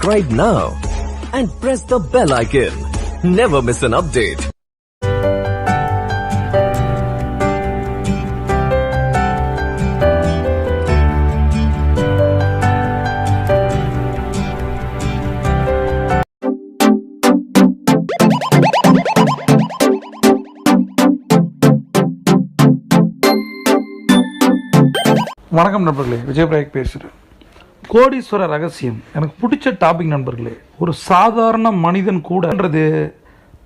subscribe now and press the bell icon. Never miss an update. வணக்கம் நண்பர்களே, விஜயபிரகாஷ் பேசுகிறேன். கோடீஸ்வர ரகசியம் எனக்கு பிடிச்ச டாபிக் நண்பர்களே. ஒரு சாதாரண மனிதன் கூடன்றது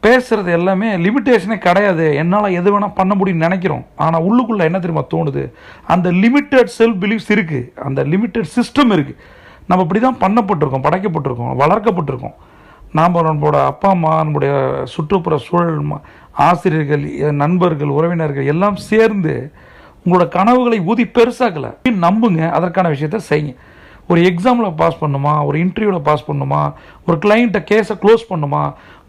பேசுகிறது எல்லாமே லிமிட்டேஷனே கிடையாது. என்னால் எது வேணால் பண்ண முடியும்னு நினைக்கிறோம். ஆனால் உள்ளுக்குள்ளே என்ன தெரியுமா தோணுது, அந்த லிமிட்டட் செல்ஃப் பிலீஃப்ஸ் இருக்குது, அந்த லிமிட்டட் சிஸ்டம் இருக்குது. நம்ம இப்படி தான் பண்ணப்பட்டிருக்கோம், படைக்கப்பட்டிருக்கோம், வளர்க்கப்பட்டிருக்கோம். நாம் நம்மளோட அப்பா அம்மா, நம்முடைய சுற்றுப்புற சூழல், ஆசிரியர்கள், நண்பர்கள், உறவினர்கள் எல்லாம் சேர்ந்து உங்களோட கனவுகளை ஊதி பெருசாக்கலை. நம்புங்க, அதற்கான விஷயத்த செய்யுங்க. ஒரு எக்ஸாமில் பாஸ் பண்ணுமா, ஒரு இன்டர்வியூவில் பாஸ் பண்ணுமா, ஒரு கிளைண்ட்டை கேஸை க்ளோஸ் பண்ணுமா,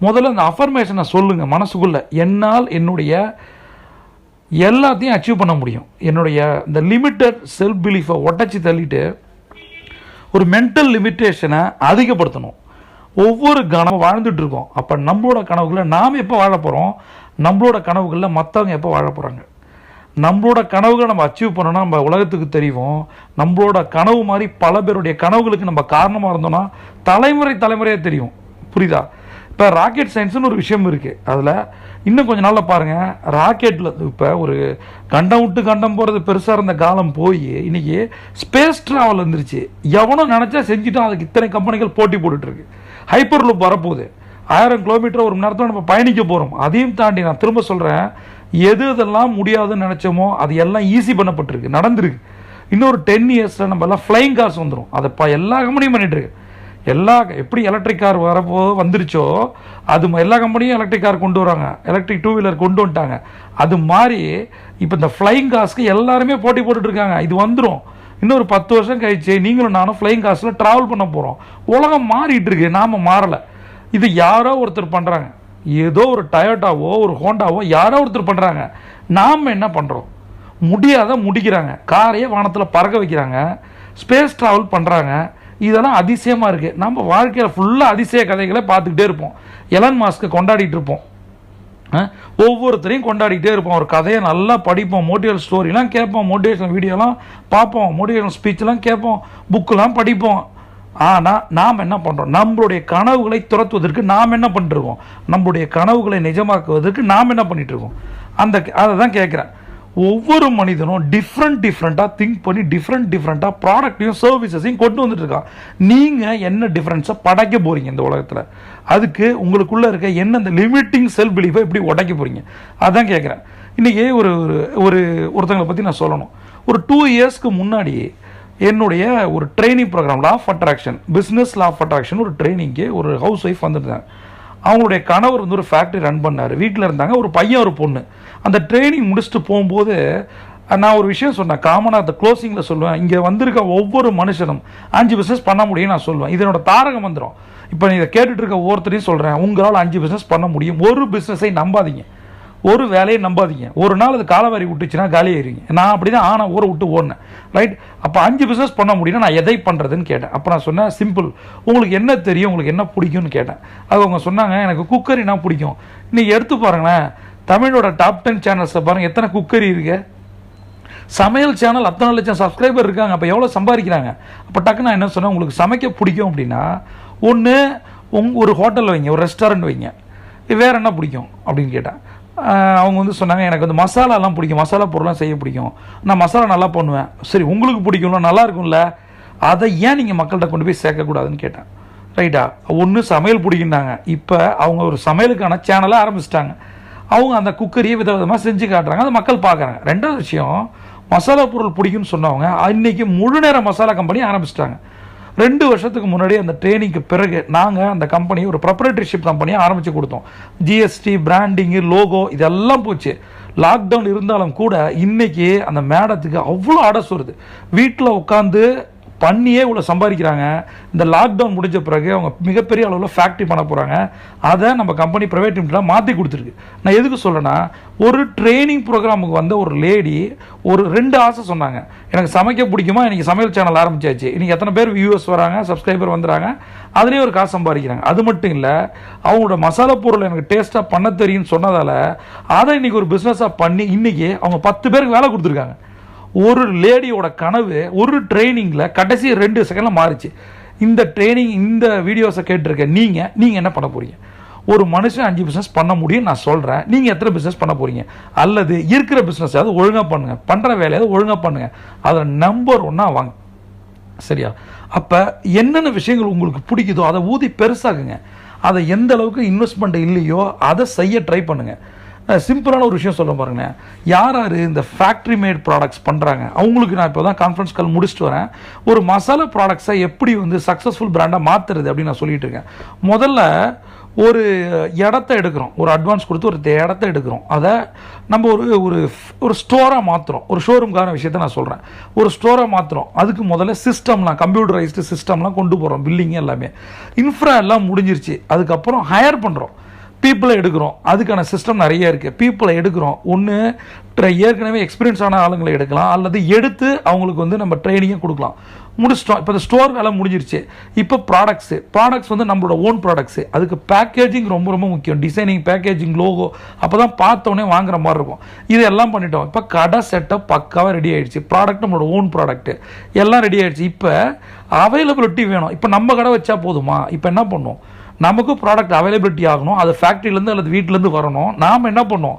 முதல்ல அந்த அஃபர்மேஷனை சொல்லுங்கள் மனசுக்குள்ளே. என்னால் என்னுடைய எல்லாத்தையும் அச்சீவ் பண்ண முடியும். என்னுடைய இந்த லிமிட்டட் செல்ஃப் பிலீஃபை உடச்சி தள்ளிட்டு ஒரு மென்டல் லிமிட்டேஷனை அதிகப்படுத்தணும். ஒவ்வொரு கனவு வாழ்ந்துட்டுருக்கோம். அப்போ நம்மளோட கனவுகளில் நாம் எப்போ வாழ போகிறோம், நம்மளோட கனவுகளில் மற்றவங்க எப்போ வாழ போகிறாங்க. நம்மளோட கனவுகளை நம்ம அச்சீவ் பண்ணோன்னா நம்ம உலகத்துக்கு தெரியும். நம்மளோட கனவு மாதிரி பல பேருடைய கனவுகளுக்கு நம்ம காரணமாக இருந்தோம்னா தலைமுறையாக தெரியும். புரியுதா? இப்போ ராக்கெட் சயின்ஸ்னு ஒரு விஷயம் இருக்குது. அதில் இன்னும் கொஞ்சம் நாளில் பாருங்கள், ராக்கெட்டில் இப்போ ஒரு கண்டம் விட்டு கண்டம் போகிறது பெருசாக இருந்த காலம் போய் இன்றைக்கி ஸ்பேஸ் ட்ராவல் வந்துருச்சு. எவனும் நினச்சா செஞ்சுட்டோம். அதுக்கு இத்தனை கம்பெனிகள் போட்டி போட்டுட்ருக்கு. ஹைப்பர் லூப் வரப்போகுது. 1000 கிலோமீட்டர் ஒரு மணி நேரத்தில் நம்ம பயணிக்க போகிறோம். அதையும் தாண்டி நான் திரும்ப சொல்கிறேன், எது இதெல்லாம் முடியாதுன்னு நினச்சோமோ அது எல்லாம் ஈஸி பண்ணப்பட்டிருக்கு, நடந்திருக்கு. இன்னொரு 10 இயர்ஸில் நம்ம எல்லாம் ஃப்ளைங் கார்ஸ் வந்துடும். அதை எல்லா கம்பெனியும் பண்ணிகிட்ருக்கு. எப்படி எலக்ட்ரிக் கார் வந்துருச்சோ அது எல்லா கம்பெனியும் எலக்ட்ரிக் கார் கொண்டு வராங்க, எலக்ட்ரிக் 2 வீலர் கொண்டு வந்துட்டாங்க. அது மாதிரி இப்போ இந்த ஃப்ளைங் கார்ஸ்க்கு எல்லாருமே போட்டி போட்டுட்ருக்காங்க. இது வந்துடும். இன்னொரு 10 வருஷம் கழிச்சு நீங்களும் நானும் ஃப்ளைங் கார்ஸில் ட்ராவல் பண்ண போகிறோம். உலகம் மாறிட்டு இருக்கு, நாம் மாறலை. இது யாரோ ஒருத்தர் பண்ணுறாங்க. ஏதோ ஒரு டயோட்டாவோ ஒரு ஹோண்டாவோ யாரோ ஒருத்தர் பண்ணுறாங்க. நாம் என்ன பண்ணுறோம்? முடிக்கிறாங்க. காரையே வானத்தில் பறக்க வைக்கிறாங்க, ஸ்பேஸ் ட்ராவல் பண்ணுறாங்க. இதெல்லாம் அதிசயமாக இருக்குது. நம்ம வாழ்க்கையில் ஃபுல்லாக அதிசய கதைகளை பார்த்துக்கிட்டே இருப்போம். எலன் மாஸ்கை கொண்டாடிட்டு இருப்போம், ஒவ்வொருத்தரையும் கொண்டாடிக்கிட்டே இருப்போம். ஒரு கதையை நல்லா படிப்போம், மோட்டிவேஷனல் ஸ்டோரிலாம் கேட்போம், மோட்டிவேஷனல் வீடியோலாம் பார்ப்போம், மோட்டிவேஷனல் ஸ்பீச்செலாம் கேட்போம், புக்கெலாம் படிப்போம். ஆனால் நாம் என்ன பண்ணுறோம்? நம்மளுடைய கனவுகளை துரத்துவதற்கு நாம் என்ன பண்ணிட்டுருக்கோம்? நம்மளுடைய கனவுகளை நிஜமாக்குவதற்கு நாம் என்ன பண்ணிகிட்ருக்கோம்? அதை தான் கேட்குறேன். ஒவ்வொரு மனிதனும் டிஃப்ரெண்ட்டாக திங்க் பண்ணி டிஃப்ரெண்ட்டாக ப்ராடக்ட்டையும் சர்வீசஸையும் கொண்டு வந்துட்டுருக்கான். நீங்கள் என்ன டிஃப்ரென்ஸை படைக்க போகிறீங்க இந்த உலகத்தில்? அதுக்கு உங்களுக்குள்ளே இருக்க என்ன இந்த லிமிட்டிங் செல்ஃப் பிலீஃபை எப்படி உடைக்க போகிறீங்க? அதான் கேட்குறேன். இன்றைக்கி ஒருத்தங்களை பற்றி நான் சொல்லணும். ஒரு 2 இயர்ஸ்க்கு முன்னாடி என்னுடைய ஒரு training program, law of attraction, business law of attraction, ஒரு ட்ரைனிங்க்கு ஒரு ஹவுஸ் ஒய்ஃப் வந்துருந்தாங்க. அவங்களுடைய கணவர் ஒரு ஃபேக்ட்ரி ரன் பண்ணார். வீட்டில் இருந்தாங்க, ஒரு பையன் ஒரு பொண்ணு. அந்த ட்ரைனிங் முடிச்சுட்டு போகும்போது நான் ஒரு விஷயம் சொன்னேன். காமனாக அந்த க்ளோசிங்கில் சொல்லுவேன், இங்கே வந்திருக்க ஒவ்வொரு மனுஷனும் 5 பிஸ்னஸ் பண்ண முடியும் நான் சொல்லுவேன். இதனோட தாரக மந்திரம். இப்போ நீ இதை கேட்டுட்டு இருக்க ஒவ்வொருத்தரையும் சொல்கிறேன், உங்களால் 5 பிஸ்னஸ் பண்ண முடியும். ஒரு பிஸ்னஸை நம்பாதீங்க, ஒரு வேலையை நம்பாதீங்க. ஒரு நாள் அது காலவாரி விட்டுச்சுன்னா காலியாயிருங்க. நான் அப்படி தான் ஊரை விட்டு ஓடினேன். ரைட்? அப்போ 5 பிஸ்னஸ் பண்ண முடியும்னா நான் எதை பண்ணுறதுன்னு கேட்டேன். அப்போ நான் சொன்னேன், சிம்பிள், உங்களுக்கு என்ன தெரியும், உங்களுக்கு என்ன பிடிக்கும்னு கேட்டேன். அது அவங்க சொன்னாங்க, எனக்கு குக்கரினா பிடிக்கும். இன்றைக்கி எடுத்து பாருங்களேன், தமிழோட டாப் 10 சேனல்ஸை பாருங்கள், எத்தனை குக்கரி இருக்கு. சமையல் சேனல் அத்தனை லட்சம் சப்ஸ்கிரைபர் இருக்காங்க. அப்போ எவ்வளோ சம்பாதிக்கிறாங்க? அப்போ டக்கு நான் என்ன சொன்னேன், உங்களுக்கு சமைக்க பிடிக்கும் அப்படின்னா ஒன்று ஒரு ஹோட்டல் வைங்க, ஒரு ரெஸ்டாரண்ட் வைங்க. வேறு என்ன பிடிக்கும் அப்படின்னு கேட்டேன். அவங்க சொன்னாங்க, எனக்கு மசாலாலாம் பிடிக்கும், மசாலா பொருள்லாம் செய்ய பிடிக்கும், நான் மசாலா நல்லா பண்ணுவேன். சரி, உங்களுக்கு பிடிக்கும்ல, நல்லா இருக்கும்ல, அதை ஏன் நீங்கள் மக்கள்கிட்ட கொண்டு போய் சேர்க்கக்கூடாதுன்னு கேட்டேன். ரைட்டா? ஒன்று சமையல் பிடிக்குன்னாங்க. இப்போ அவங்க ஒரு சமையலுக்கான சேனலை ஆரம்பிச்சிட்டாங்க. அவங்க அந்த குக்கரியை விதவிதமாக செஞ்சு காட்டுறாங்க, அதை மக்கள் பார்க்குறாங்க. ரெண்டாவது விஷயம், மசாலா பொருள் பிடிக்குன்னு சொன்னவங்க இன்றைக்கி முழு நேர மசாலா கம்பெனி ஆரம்பிச்சிட்டாங்க. 2 வருஷத்துக்கு முன்னாடி அந்த ட்ரைனிங்க்கு பிறகு நாங்கள் அந்த கம்பெனியை ஒரு ப்ரொப்ரைட்டர்ஷிப் கம்பெனியை ஆரம்பித்து கொடுத்தோம். ஜிஎஸ்டி, பிராண்டிங்கு, லோகோ இதெல்லாம் போச்சு. லாக்டவுன் இருந்தாலும் கூட இன்றைக்கி அந்த மேடத்துக்கு அவ்வளோ ஆர்டர்ஸ் வருது. வீட்டில் உட்காந்து பண்ணியே இவ்வளோ சம்பாதிக்கிறாங்க. இந்த லாக்டவுன் முடிஞ்ச பிறகு அவங்க மிகப்பெரிய அளவில் ஃபேக்ட்ரி பண்ண போகிறாங்க. அதை நம்ம கம்பெனி ப்ரைவேட் லிமிட்டடாக மாற்றி கொடுத்துருக்கு. நான் எதுக்கு சொல்லேன்னா, ஒரு ட்ரைனிங் ப்ரோக்ராமுக்கு வந்த ஒரு லேடி ஒரு 2 ஆசை சொன்னாங்க. எனக்கு சமைக்க பிடிக்குமா, இன்றைக்கி சமையல் சேனல் ஆரம்பிச்சாச்சு, இன்றைக்கி எத்தனை பேர் வியூவர்ஸ் வராங்க, சப்ஸ்கிரைபர் வந்துடுறாங்க, அதுலேயே ஒரு காசு சம்பாதிக்கிறாங்க. அது மட்டும் இல்லை, அவங்களோட மசாலா பொருள் எனக்கு டேஸ்ட்டாக பண்ண தெரியும்னு சொன்னதால் அதை இன்றைக்கி ஒரு பிஸ்னஸாக பண்ணி இன்றைக்கி அவங்க 10 பேருக்கு வேலை கொடுத்துருக்காங்க. ஒரு லேடியோட கனவு ஒரு ட்ரைனிங்கில் கடைசி 2 செகண்டில் மாறிச்சு. இந்த ட்ரைனிங், இந்த வீடியோஸை கேட்டிருக்க நீங்கள் என்ன பண்ண போகிறீங்க? ஒரு மனுஷன் 5 பிஸ்னஸ் பண்ண முடியும் நான் சொல்கிறேன். நீங்கள் எத்தனை பிஸ்னஸ் பண்ண போகிறீங்க? அல்லது இருக்கிற பிஸ்னஸ் ஏதாவது ஒழுங்காக பண்ணுங்கள், பண்ணுற வேலையாவது ஒழுங்காக பண்ணுங்கள், அதில் நம்பர் 1 வாங்க. சரியா? அப்போ என்னென்ன விஷயங்கள் உங்களுக்கு பிடிக்குதோ அதை ஊதி பெருசாகுங்க. அதை எந்த அளவுக்கு இன்வெஸ்ட்மெண்ட் இல்லையோ அதை செய்ய ட்ரை பண்ணுங்கள். சிம்பிளான ஒரு விஷயம் சொல்ல பாருங்க. யார் இந்த ஃபேக்ட்ரி மேட் ப்ராடக்ட்ஸ் பண்ணுறாங்க அவங்களுக்கு நான் இப்போ தான் கான்ஃபரன்ஸ் கால் முடிச்சுட்டு வரேன். ஒரு மசாலா ப்ராடக்ட்ஸை எப்படி சக்ஸஸ்ஃபுல் பிராண்டாக மாற்றுறது அப்படின்னு நான் சொல்லிட்டு இருக்கேன். முதல்ல ஒரு இடத்த எடுக்கிறோம், ஒரு அட்வான்ஸ் கொடுத்து ஒரு இடத்த எடுக்கிறோம், அதை நம்ம ஒரு ஸ்டோராக மாற்றுறோம். ஒரு ஷோரூம்கான விஷயத்தை நான் சொல்கிறேன். ஒரு ஸ்டோராக மாற்றுறோம். அதுக்கு முதல்ல சிஸ்டம்லாம், கம்ப்யூட்டரைஸ்டு சிஸ்டம்லாம் கொண்டு போகிறோம். பில்லிங் எல்லாமே இன்ஃப்ரா எல்லாம் முடிஞ்சிருச்சு. அதுக்கப்புறம் ஹையர் பண்ணுறோம், பீப்புளை எடுக்கிறோம். அதுக்கான சிஸ்டம் நிறைய இருக்குது. பீப்புளை எடுக்கிறோம். ஒன்று ஏற்கனவே எக்ஸ்பீரியன்ஸ் ஆன ஆளுங்களை எடுக்கலாம், அல்லது எடுத்து அவங்களுக்கு நம்ம ட்ரைனிங்கை கொடுக்கலாம். முடிச்சிட்டோம். இப்போ இந்த ஸ்டோர் வேலை முடிஞ்சிருச்சு. இப்போ ப்ராடக்ட்ஸ் நம்மளோட ஓன் ப்ராடக்ட்ஸு. அதுக்கு பேக்கேஜிங் ரொம்ப ரொம்ப முக்கியம். டிசைனிங், பேக்கேஜிங், லோகோ அப்போ தான் பார்த்தோன்னே வாங்குற மாதிரி இருக்கும். இதெல்லாம் பண்ணிட்டோம். இப்போ கடை செட்டப் பக்காவாக ரெடி ஆகிடுச்சு. ப்ராடக்ட் நம்மளோட ஓன் ப்ராடக்ட்டு எல்லாம் ரெடி ஆகிடுச்சு. இப்போ அவைலபிலிட்டி வேணும். இப்போ நம்ம கடை வச்சா போதுமா? இப்போ என்ன பண்ணுவோம்? நமக்கு ப்ராடக்ட் அவைலபிலிட்டி ஆகணும். அது ஃபேக்ட்ரியிலேருந்து அல்லது வீட்டிலேருந்து வரணும். நாம் என்ன பண்ணோம்?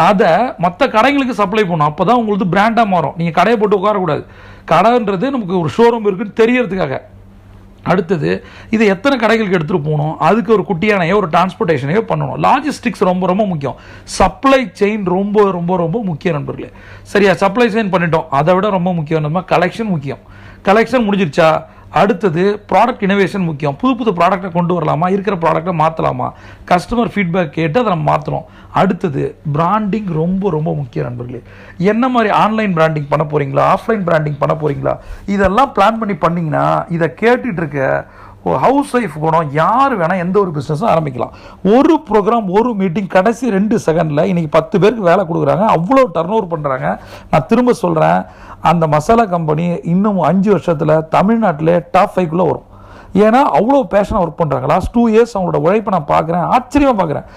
அதை மற்ற கடைகளுக்கு சப்ளை பண்ணணும். அப்போ தான் உங்களுக்கு பிராண்டாக மாறும். நீங்கள் கடையை போட்டு உட்காரக்கூடாது. கடைன்றது நமக்கு ஒரு ஷோரூம் இருக்குன்னு தெரியறதுக்காக. அடுத்தது இதை எத்தனை கடைகளுக்கு எடுத்துகிட்டு போகணும்? அதுக்கு ஒரு குட்டியானையோ ஒரு டிரான்ஸ்போர்ட்டேஷனையோ பண்ணணும். லாஜிஸ்டிக்ஸ் ரொம்ப ரொம்ப முக்கியம். சப்ளை செயின் ரொம்ப ரொம்ப ரொம்ப முக்கியம் நண்பர்களே. சரியா? சப்ளை செயின் பண்ணிட்டோம். அதை விட ரொம்ப முக்கியம் நம்ம கலெக்ஷன் முக்கியம். கலெக்ஷன் முடிஞ்சிருச்சா? அடுத்தது ப்ராடக்ட் இனோவேஷன் முக்கியம். புது ப்ராடக்டை கொண்டு வரலாமா, இருக்கிற ப்ராடக்டை மாற்றலாமா, கஸ்டமர் ஃபீட்பேக் கேட்டு அதை நம்ம மாற்றுறோம். அடுத்தது பிராண்டிங் ரொம்ப ரொம்ப முக்கியம் நண்பர்களே. என்ன மாதிரி ஆன்லைன் பிராண்டிங் பண்ண போகிறீங்களா, ஆஃப்லைன் பிராண்டிங் பண்ண போகிறீங்களா, இதெல்லாம் பிளான் பண்ணி பண்ணிங்கன்னா இதை கேட்டுட்டு இருக்க ஹவுஸ் ஒய்ஃப் குணம் யார் வேணால் எந்த ஒரு பிஸ்னஸும் ஆரம்பிக்கலாம். ஒரு ப்ரோக்ராம், ஒரு மீட்டிங் கடைசி 2 செகண்டில் இன்றைக்கி 10 பேருக்கு வேலை கொடுக்குறாங்க. அவ்வளோ டர்ன் ஓவர் பண்ணுறாங்க. நான் திரும்ப சொல்கிறேன், அந்த மசாலா கம்பெனி இன்னும் 5 வருஷத்தில் தமிழ்நாட்டில் டாப் 5 வரும். ஏன்னா அவ்வளோ பேஷனாக ஒர்க் பண்ணுறாங்க. லாஸ்ட் 2 இயர்ஸ் அவங்களோட உழைப்பை நான் பார்க்குறேன், ஆச்சரியமாக பார்க்குறேன்.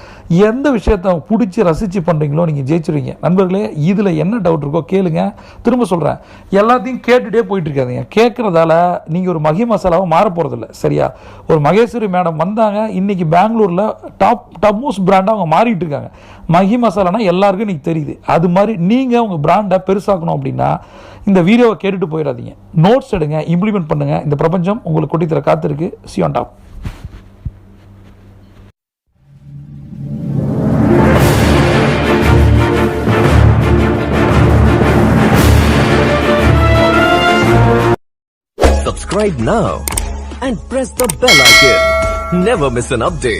எந்த விஷயத்தை பிடிச்சி ரசித்து பண்ணுறீங்களோ நீங்கள் ஜெயிச்சிருவீங்க நண்பர்களே. இதில் என்ன டவுட் இருக்கோ கேளுங்க. திரும்ப சொல்கிறேன், எல்லாத்தையும் கேட்டுகிட்டே போயிட்டு இருக்காதீங்க. கேட்குறதால நீங்கள் ஒரு மகி மசாலாவை மாற போகிறதில்ல. சரியா? ஒரு மகேஸ்வரி மேடம் வந்தாங்க, இன்றைக்கி பெங்களூரில் டாப் மோஸ்ட் பிராண்டாக அவங்க மாறிட்டு இருக்காங்க. மகி மசாலானா எல்லாருக்கும் இன்றைக்கி தெரியுது. அது மாதிரி நீங்கள் உங்கள் பிராண்டை பெருசாக்கணும் அப்படின்னா இந்த வீடியோவை கேட்டுட்டு போயிடாதீங்க. நோட்ஸ் எடுங்க, இம்ப்ளிமெண்ட் பண்ணுங்கள். இந்த பிரபஞ்சம் உங்களுக்கு கொட்டித்தர காத்திருக்கு. See you on top. Subscribe now and press the bell icon. Never miss an update.